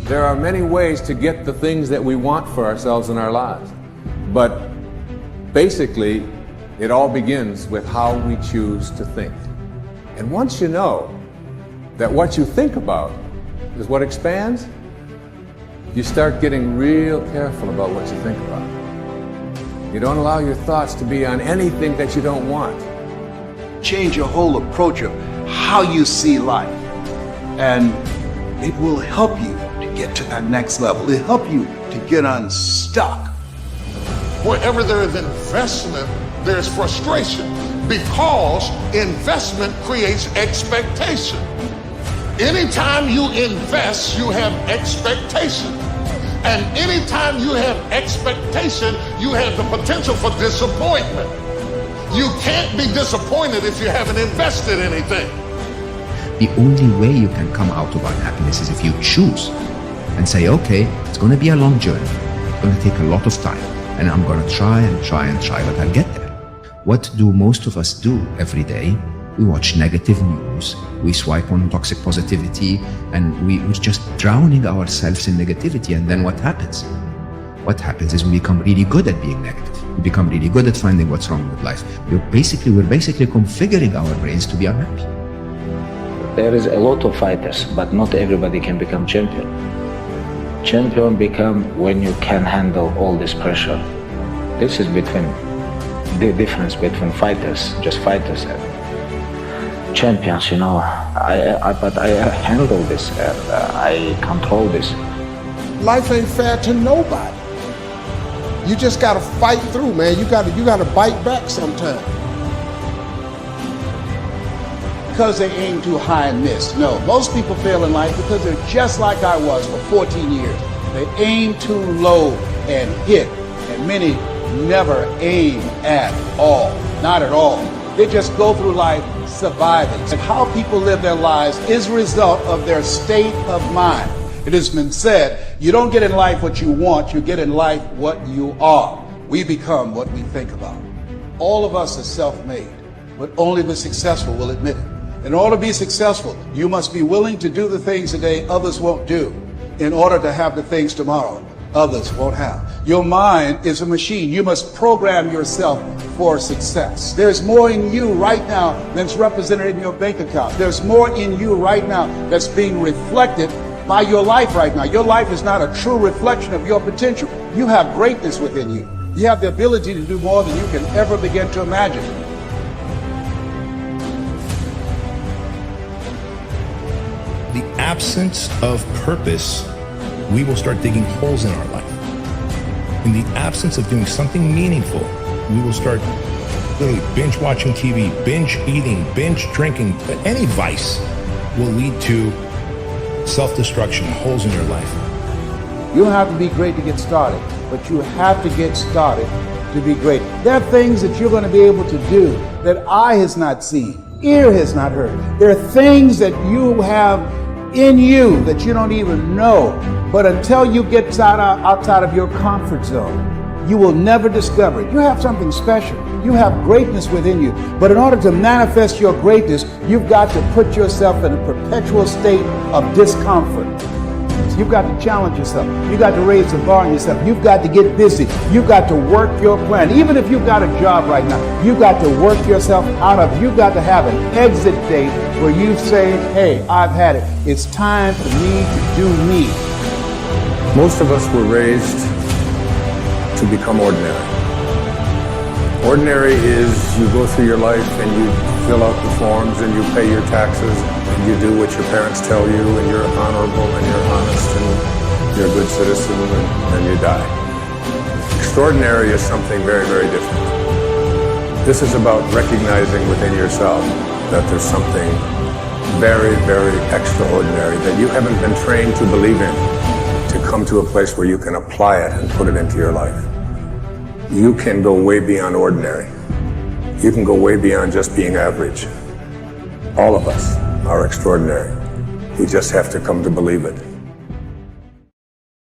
There are many ways to get the things that we want for ourselves in our lives. But basically, it all begins with how we choose to think. And once you know that what you think about is what expands, you start getting real careful about what you think about. You don't allow your thoughts to be on anything that you don't want. Change your whole approach of how you see life, and it will help you to get to that next level. It'll help you to get unstuck. Wherever there is investment, there's frustration, because investment creates expectation. Anytime you invest, you have expectation. And anytime you have expectation, you have the potential for disappointment. You can't be disappointed if you haven't invested anything. The only way you can come out of unhappiness is if you choose and say, okay, it's going to be a long journey. It's going to take a lot of time. And I'm going to try and try and try, but I'll get there. What do most of us do every day? We watch negative news, we swipe on toxic positivity, and we're just drowning ourselves in negativity. And then what happens? What happens is we become really good at being negative. We become really good at finding what's wrong with life. We're basically configuring our brains to be unhappy. There is a lot of fighters, but not everybody can become champion. Champion become when you can handle all this pressure. This is the difference between fighters, just fighters, and champions. You know, but I handle this and I control this. Life ain't fair to nobody. You just gotta fight through, man. You gotta bite back sometimes. Because they aim too high and miss. No, most people fail in life because they're just like I was for 14 years. They aim too low and hit, and many never aim at all, not at all. They just go through life surviving. And how people live their lives is a result of their state of mind. It has been said, you don't get in life what you want, you get in life what you are. We become what we think about. All of us are self-made, but only the successful will admit it. In order to be successful, you must be willing to do the things today others won't do in order to have the things tomorrow others won't have. Your mind is a machine. You must program yourself for success. There's more in you right now than's represented in your bank account. There's more in you right now that's being reflected by your life right now. Your life is not a true reflection of your potential. You have greatness within you. You have the ability to do more than you can ever begin to imagine. The absence of purpose, we will start digging holes in our life. In the absence of doing something meaningful, we will start literally binge watching TV, binge eating, binge drinking. Any vice will lead to self-destruction, holes in your life. You don't have to be great to get started, but you have to get started to be great. There are things that you're going to be able to do that eye has not seen, ear has not heard. There are things that you have in you that you don't even know. But until you get outside of your comfort zone, you will never discover it. You have something special. You have greatness within you. But in order to manifest your greatness, you've got to put yourself in a perpetual state of discomfort. So you've got to challenge yourself. You've got to raise the bar on yourself. You've got to get busy. You've got to work your plan. Even if you've got a job right now, you've got to work yourself out of it. You've got to have an exit date where you say, hey, I've had it. It's time for me to do me. Most of us were raised to become ordinary. Ordinary is you go through your life and you fill out the forms and you pay your taxes and you do what your parents tell you and you're honorable and you're honest and you're a good citizen and you die. Extraordinary is something very, very different. This is about recognizing within yourself that there's something very, very extraordinary that you haven't been trained to believe in, to come to a place where you can apply it and put it into your life. You can go way beyond ordinary. You can go way beyond just being average. All of us are extraordinary. We just have to come to believe it.